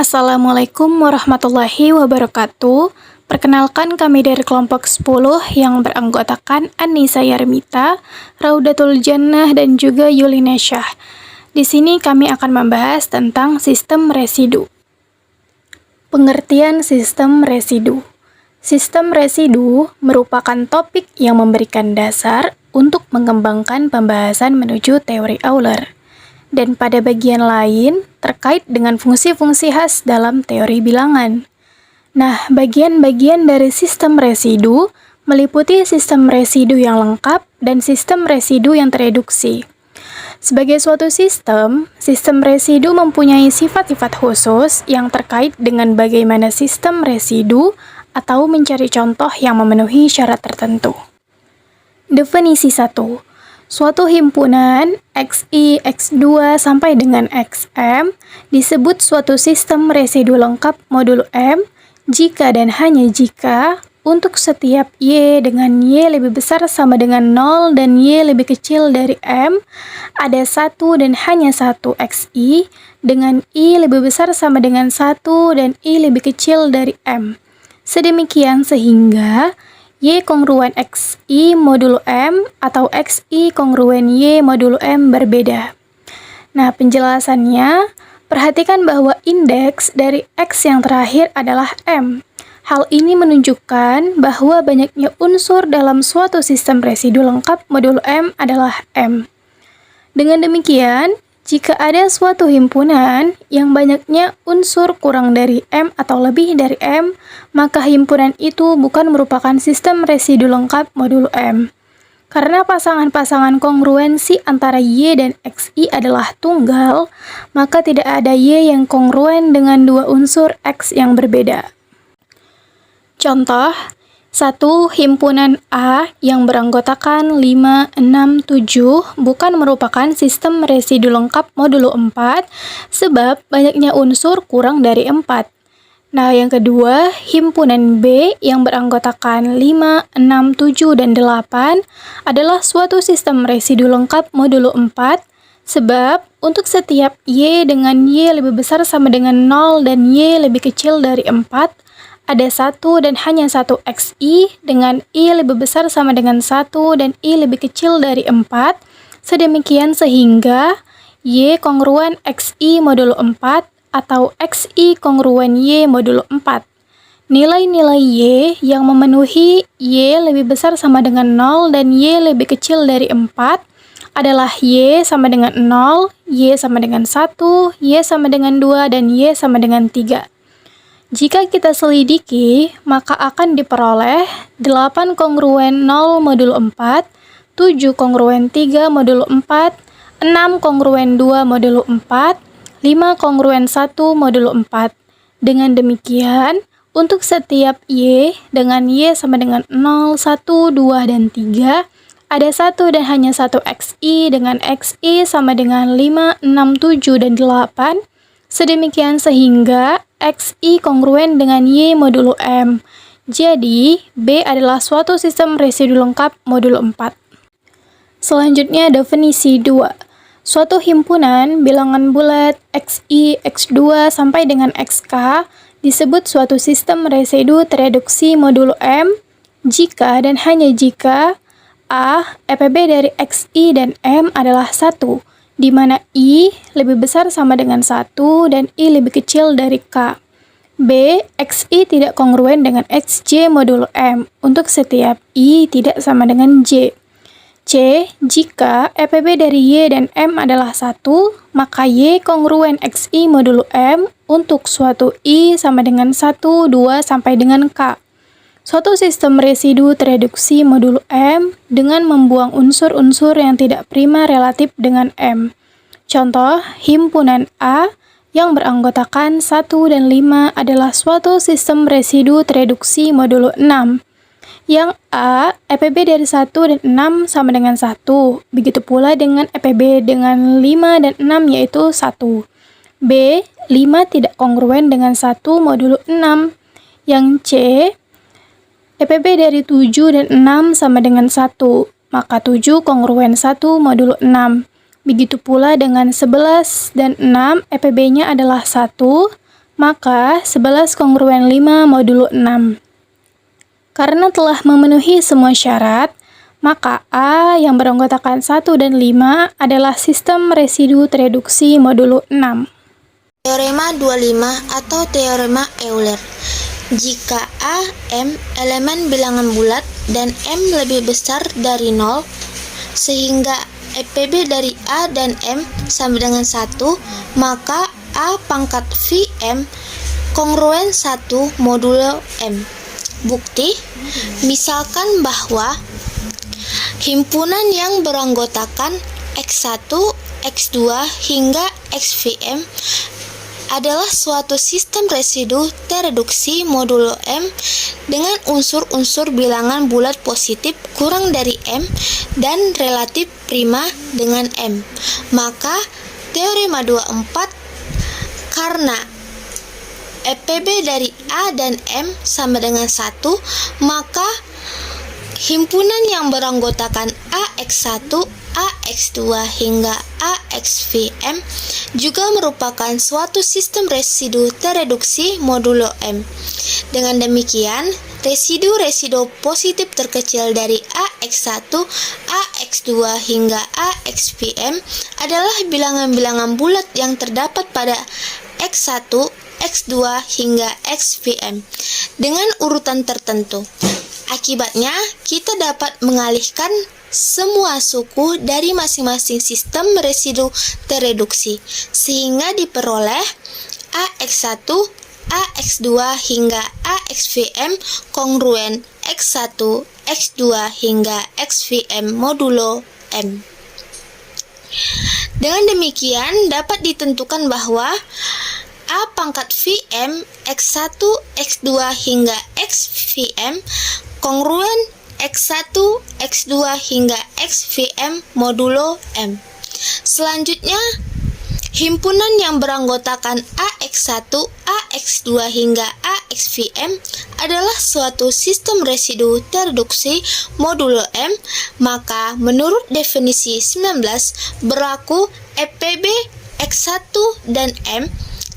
Assalamualaikum warahmatullahi wabarakatuh. Perkenalkan kami dari kelompok 10 yang beranggotakan Anissa Yarmita, Raudatul Jannah, dan juga Yulinesyah. Di sini kami akan membahas tentang sistem residu. Pengertian sistem residu. Sistem residu merupakan topik yang memberikan dasar untuk mengembangkan pembahasan menuju teori Euler. Dan pada bagian lain terkait dengan fungsi-fungsi khas dalam teori bilangan. Nah, bagian-bagian dari sistem residu meliputi sistem residu yang lengkap dan sistem residu yang tereduksi. Sebagai suatu sistem residu mempunyai sifat-sifat khusus yang terkait dengan bagaimana sistem residu atau mencari contoh yang memenuhi syarat tertentu. Definisi 1. Suatu himpunan XI, X2 sampai dengan XM disebut suatu sistem residu lengkap modulo M jika dan hanya jika untuk setiap Y dengan Y lebih besar sama dengan 0 dan Y lebih kecil dari M ada satu dan hanya satu XI dengan I lebih besar sama dengan 1 dan I lebih kecil dari M. Sedemikian sehingga Y kongruen XI modulo M atau XI kongruen Y modulo M berbeda. Nah, penjelasannya, perhatikan bahwa indeks dari X yang terakhir adalah M. Hal ini menunjukkan bahwa banyaknya unsur dalam suatu sistem residu lengkap modulo M adalah M. Dengan demikian, jika ada suatu himpunan yang banyaknya unsur kurang dari M atau lebih dari M, maka himpunan itu bukan merupakan sistem residu lengkap modulo M. Karena pasangan-pasangan kongruensi antara Y dan XI adalah tunggal, maka tidak ada Y yang kongruen dengan dua unsur X yang berbeda. Contoh, 1. Himpunan A yang beranggotakan 5, 6, 7 bukan merupakan sistem residu lengkap modulo 4 sebab banyaknya unsur kurang dari 4. Nah, yang kedua, himpunan B yang beranggotakan 5, 6, 7, dan 8 adalah suatu sistem residu lengkap modulo 4 sebab untuk setiap Y dengan Y lebih besar sama dengan 0 dan Y lebih kecil dari 4 ada satu dan hanya satu XI dengan I lebih besar sama dengan 1 dan I lebih kecil dari 4. Sedemikian sehingga Y kongruen XI modulo 4 atau XI kongruen Y modulo 4. Nilai-nilai Y yang memenuhi Y lebih besar sama dengan 0 dan Y lebih kecil dari 4 adalah Y sama dengan 0, Y sama dengan 1, Y sama dengan 2, dan Y sama dengan 3. Jika kita selidiki, maka akan diperoleh 8 kongruen 0 modulo 4, 7 kongruen 3 modulo 4, 6 kongruen 2 modulo 4, 5 kongruen 1 modulo 4. Dengan demikian, untuk setiap Y dengan Y sama dengan 0, 1, 2, dan 3, ada satu dan hanya satu XI dengan XI sama dengan 5, 6, 7, dan 8. Sedemikian sehingga XI kongruen dengan Y modulo M. Jadi, B adalah suatu sistem residu lengkap modulo 4. Selanjutnya, definisi 2. Suatu himpunan bilangan bulat XI, X2 sampai dengan XK disebut suatu sistem residu tereduksi modulo M jika dan hanya jika A. EPB dari XI dan M adalah 1, di mana I lebih besar sama dengan 1 dan I lebih kecil dari K. B. XI tidak kongruen dengan XJ modulo M untuk setiap I tidak sama dengan J. C. Jika EPB dari Y dan M adalah 1, maka Y kongruen XI modulo M untuk suatu I sama dengan 1, 2, sampai dengan K. Suatu sistem residu tereduksi modulo M dengan membuang unsur-unsur yang tidak prima relatif dengan M. Contoh, himpunan A yang beranggotakan 1 dan 5 adalah suatu sistem residu tereduksi modulo 6. Yang A, EPB dari 1 dan 6 sama dengan 1. Begitu pula dengan EPB dengan 5 dan 6 yaitu 1. B, 5 tidak kongruen dengan 1 modulo 6. Yang C, EPB dari 7 dan 6 sama dengan 1. Maka 7 kongruen 1 modulo 6. Begitu pula dengan 11 dan 6, EPB-nya adalah 1, maka 11 kongruen 5 modulo 6. Karena telah memenuhi semua syarat, maka A yang beranggotakan 1 dan 5 adalah sistem residu tereduksi modulo 6. Teorema 25 atau teorema Euler. Jika A, M elemen bilangan bulat dan M lebih besar dari 0, sehingga EPB dari A dan M sama dengan 1, maka A pangkat VM kongruen 1 modulo M. Bukti, misalkan bahwa himpunan yang beranggotakan X1, X2 hingga XVM adalah suatu sistem residu tereduksi modulo M dengan unsur-unsur bilangan bulat positif kurang dari M dan relatif prima dengan M. Maka teorema 24 karena EPB dari A dan M sama dengan 1, maka himpunan yang beranggotakan AX1, AX2 hingga AXVM juga merupakan suatu sistem residu tereduksi modulo M. Dengan demikian, residu-residu positif terkecil dari AX1, AX2 hingga AXVM adalah bilangan-bilangan bulat yang terdapat pada X1, X2 hingga XVM dengan urutan tertentu. Akibatnya, kita dapat mengalihkan semua suku dari masing-masing sistem residu tereduksi, sehingga diperoleh AX1, AX2 hingga AXVM kongruen X1, X2 hingga XVM modulo M. Dengan demikian, dapat ditentukan bahwa A pangkat VM X1, X2 hingga XVM kongruen X1, X2 hingga XVM modulo M. Selanjutnya, himpunan yang beranggotakan AX1, AX2 hingga AXVM adalah suatu sistem residu tereduksi modulo M, maka menurut definisi 19 berlaku EPB X1 dan M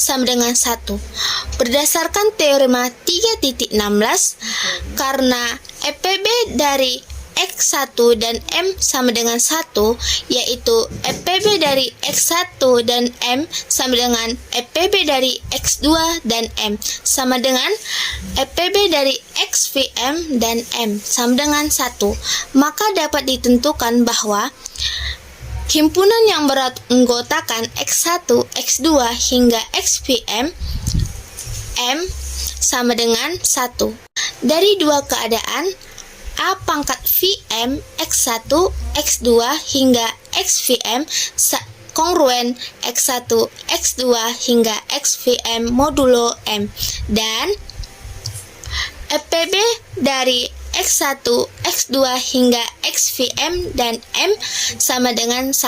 sama dengan 1. Berdasarkan teorema 3.16, karena EPB dari X1 dan M sama dengan 1, yaitu EPB dari X1 dan M sama dengan EPB dari X2 dan M sama dengan EPB dari XVM dan M sama dengan 1, maka dapat ditentukan bahwa himpunan yang beranggotakan X1, X2 hingga XVM M sama dengan 1. Dari dua keadaan, A pangkat VM X1, X2 hingga XVM kongruen X1, X2 hingga XVM modulo M, dan EPB dari X1, X2 hingga XVM dan M sama dengan 1.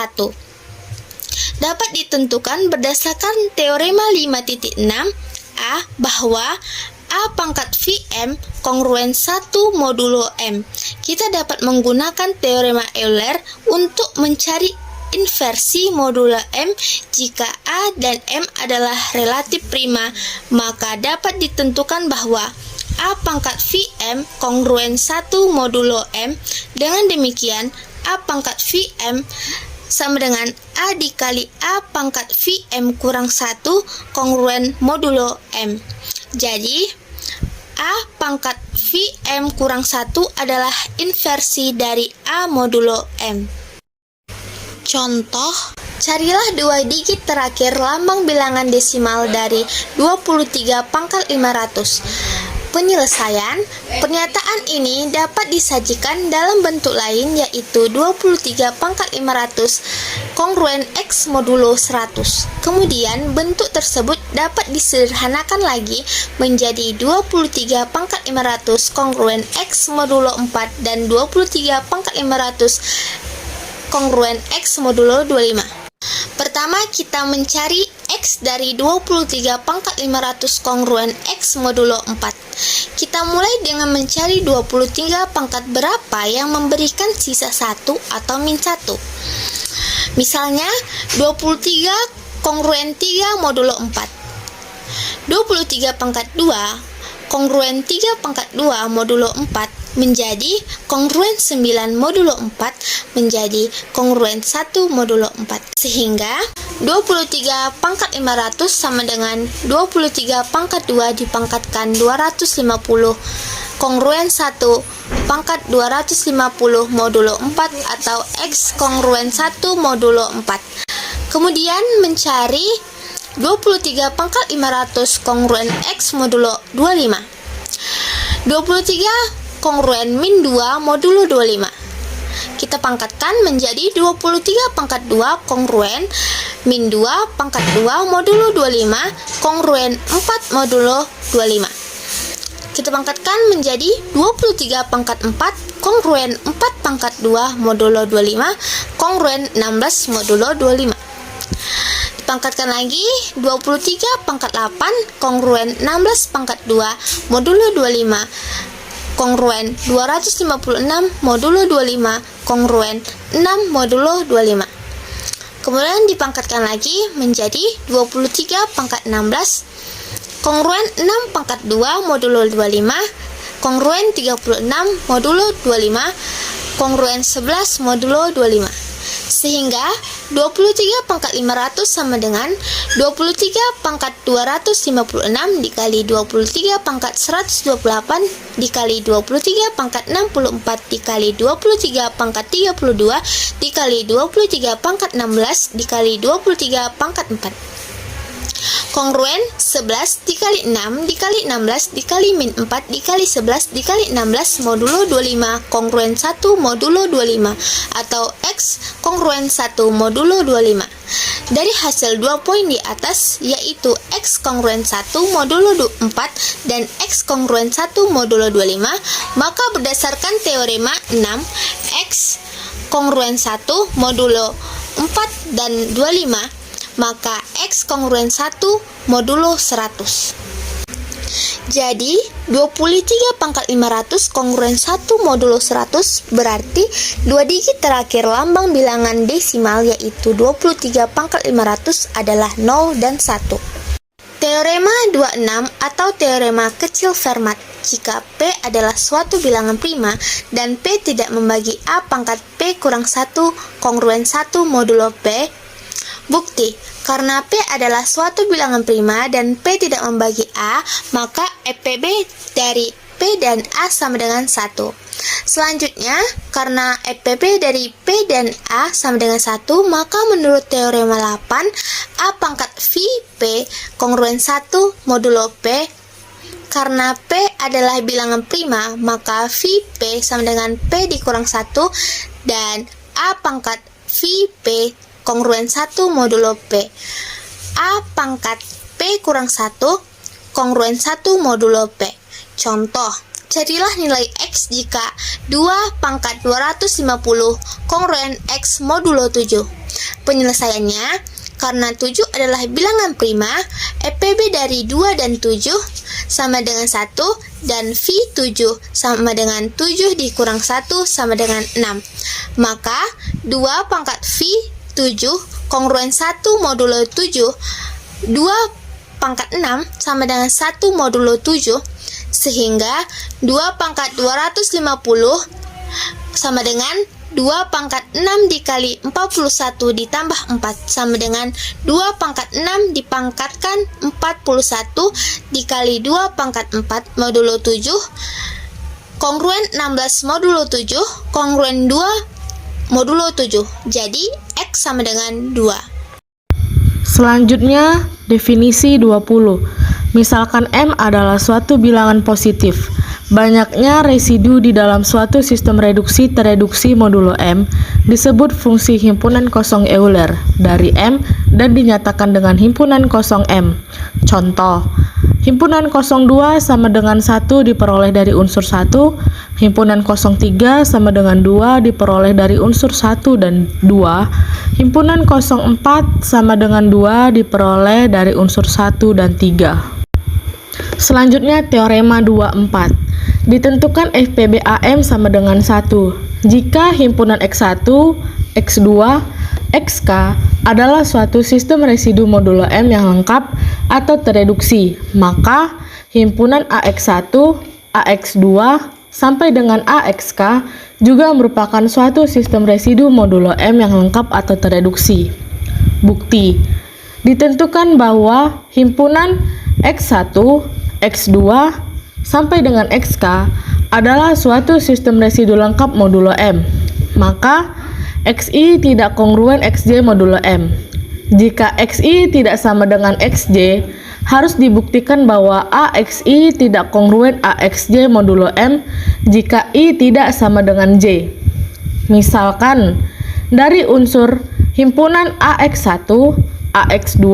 Dapat ditentukan berdasarkan teorema 5.6 A bahwa A pangkat VM kongruen 1 modulo M. Kita dapat menggunakan teorema Euler untuk mencari inversi modulo M. Jika A dan M adalah relatif prima, maka dapat ditentukan bahwa A pangkat VM kongruen 1 modulo M. Dengan demikian, A pangkat VM sama dengan A dikali A pangkat VM kurang 1 kongruen modulo M. Jadi, A pangkat VM kurang 1 adalah inversi dari A modulo M. Contoh, carilah 2 digit terakhir lambang bilangan desimal dari 23 pangkat 500. Penyelesaian, pernyataan ini dapat disajikan dalam bentuk lain, yaitu 23 pangkat 500 kongruen X modulo 100. Kemudian bentuk tersebut dapat disederhanakan lagi menjadi 23 pangkat 500 kongruen X modulo 4 dan 23 pangkat 500 kongruen X modulo 25. Pertama, kita mencari X dari 23 pangkat 500 kongruen X modulo 4. Kita mulai dengan mencari 23 pangkat berapa yang memberikan sisa 1 atau min 1. Misalnya, 23 kongruen 3 modulo 4. 23 23 pangkat 2 kongruen 3 pangkat 2 modulo 4 menjadi kongruen 9 modulo 4 menjadi kongruen 1 modulo 4. Sehingga 23 pangkat 500 sama dengan 23 pangkat 2 dipangkatkan 250 kongruen 1 pangkat 250 modulo 4 atau X kongruen 1 modulo 4. Kemudian mencari 23 pangkat 500 kongruen X modulo 25. 23 kongruen min 2 modulo 25. Kita pangkatkan menjadi 23 pangkat 2 kongruen min 2 pangkat 2 modulo 25 kongruen 4 modulo 25. Kita pangkatkan menjadi 23 pangkat 4 kongruen 4 pangkat 2 modulo 25 kongruen 16 modulo 25. Dipangkatkan lagi 23 pangkat 8 kongruen 16 pangkat 2 modulo 25 kongruen 256 modulo 25 kongruen 6 modulo 25. Kemudian dipangkatkan lagi menjadi 23 pangkat 16 kongruen 6 pangkat 2 modulo 25 kongruen 36 modulo 25 kongruen 11 modulo 25. Sehingga 23 pangkat 500 sama dengan 23 pangkat 256 dikali 23 pangkat 128 dikali 23 pangkat 64 dikali 23 pangkat 32 dikali 23 pangkat 16 dikali 23 pangkat 4. Kongruen 11 dikali 6 dikali 16 dikali min 4 dikali 11 dikali 16 modulo 25 kongruen 1 modulo 25 atau X kongruen 1 modulo 25. Dari hasil 2 poin di atas yaitu X kongruen 1 modulo 4 dan X kongruen 1 modulo 25, maka berdasarkan teorema 6 X kongruen 1 modulo 4 dan 25 maka X kongruen 1 modulo 100. Jadi 23 pangkat 500 kongruen 1 modulo 100 berarti 2 digit terakhir lambang bilangan desimal yaitu 23 pangkat 500 adalah 0 dan 1. Teorema 26 atau teorema kecil Fermat. Jika P adalah suatu bilangan prima dan P tidak membagi A pangkat P kurang 1 kongruen 1 modulo P. Bukti, karena P adalah suatu bilangan prima dan P tidak membagi A, maka EPB dari P dan A sama dengan 1. Selanjutnya, karena EPB dari P dan A sama dengan 1, maka menurut teorema 8, A pangkat V P kongruen 1 modulo P. Karena P adalah bilangan prima, maka V P sama dengan P dikurang 1 dan A pangkat V P kongruen 1 modulo P. A pangkat P kurang 1 kongruen 1 modulo P. Contoh, carilah nilai X jika 2 pangkat 250 kongruen X modulo 7. Penyelesaiannya, karena 7 adalah bilangan prima, EPB dari 2 dan 7 sama dengan 1 dan V7 sama dengan 7 dikurang 1 sama dengan 6. Maka 2 pangkat V7 kongruen 1 modulo 7 2 pangkat 6 sama dengan 1 modulo 7 sehingga 2 pangkat 250 sama dengan 2 pangkat 6 dikali 41 ditambah 4 sama dengan 2 pangkat 6 dipangkatkan 41 dikali 2 pangkat 4 modulo 7 kongruen 16 modulo 7 kongruen 2 modulo 7. Jadi X sama dengan 2. Selanjutnya, definisi 20. Misalkan M adalah suatu bilangan positif. Banyaknya residu di dalam suatu sistem reduksi-tereduksi modulo M disebut fungsi himpunan kosong Euler dari M dan dinyatakan dengan himpunan kosong M. Contoh, himpunan kosong 2 sama dengan 1 diperoleh dari unsur 1, himpunan kosong 3 sama dengan 2 diperoleh dari unsur 1 dan 2, himpunan kosong 4 sama dengan 2 diperoleh dari unsur 1 dan 3. Selanjutnya teorema 24. Ditentukan FPB AM sama dengan 1 jika himpunan X1, X2, XK adalah suatu sistem residu modulo M yang lengkap atau tereduksi, maka himpunan AX1, AX2, sampai dengan AXK juga merupakan suatu sistem residu modulo M yang lengkap atau tereduksi. Bukti, ditentukan bahwa himpunan X1, X2, sampai dengan XK adalah suatu sistem residu lengkap modulo M, maka XI tidak kongruen XJ modulo M. Jika XI tidak sama dengan XJ, harus dibuktikan bahwa AXI tidak kongruen AXJ modulo M jika I tidak sama dengan J. Misalkan, dari unsur himpunan AX1, AX2,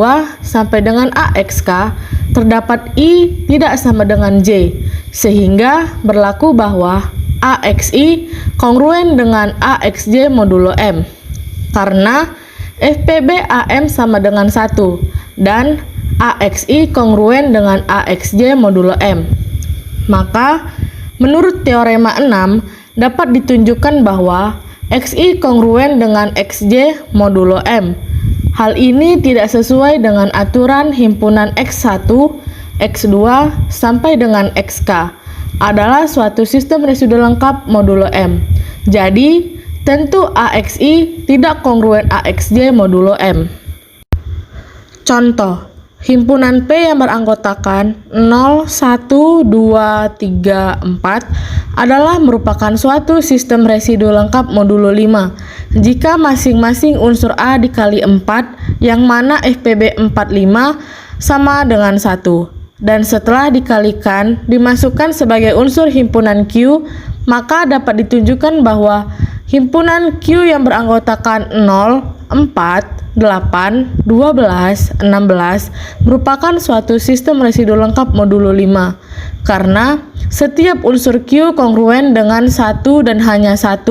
sampai dengan AXK, terdapat I tidak sama dengan J, sehingga berlaku bahwa AXI kongruen dengan AXJ modulo M, karena FPB AM sama dengan 1, dan AXI kongruen dengan AXJ modulo M. Maka, menurut teorema 6, dapat ditunjukkan bahwa XI kongruen dengan XJ modulo M. Hal ini tidak sesuai dengan aturan himpunan X1, X2, sampai dengan XK adalah suatu sistem residu lengkap modulo M. Jadi, tentu AXI tidak kongruen AXJ modulo M. Contoh, himpunan P yang beranggotakan 0, 1, 2, 3, 4 adalah merupakan suatu sistem residu lengkap modulo 5 jika masing-masing unsur A dikali 4 yang mana FPB 45 sama dengan 1, dan setelah dikalikan dimasukkan sebagai unsur himpunan Q, maka dapat ditunjukkan bahwa himpunan Q yang beranggotakan 0, 4, 8, 12, 16 merupakan suatu sistem residu lengkap modulo 5 karena setiap unsur Q kongruen dengan 1 dan hanya 1.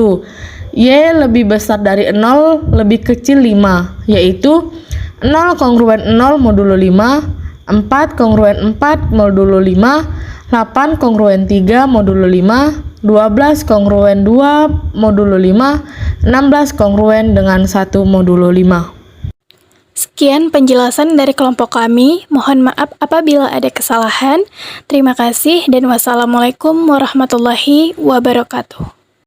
Y lebih besar dari 0 lebih kecil 5, yaitu 0 kongruen 0 modulo 5, 4 kongruen 4 modulo 5, 8 kongruen 3 modulo 5, 12 kongruen 2 modulo 5, 16 kongruen dengan 1 modulo 5. Sekian penjelasan dari kelompok kami. Mohon maaf apabila ada kesalahan. Terima kasih dan wassalamualaikum warahmatullahi wabarakatuh.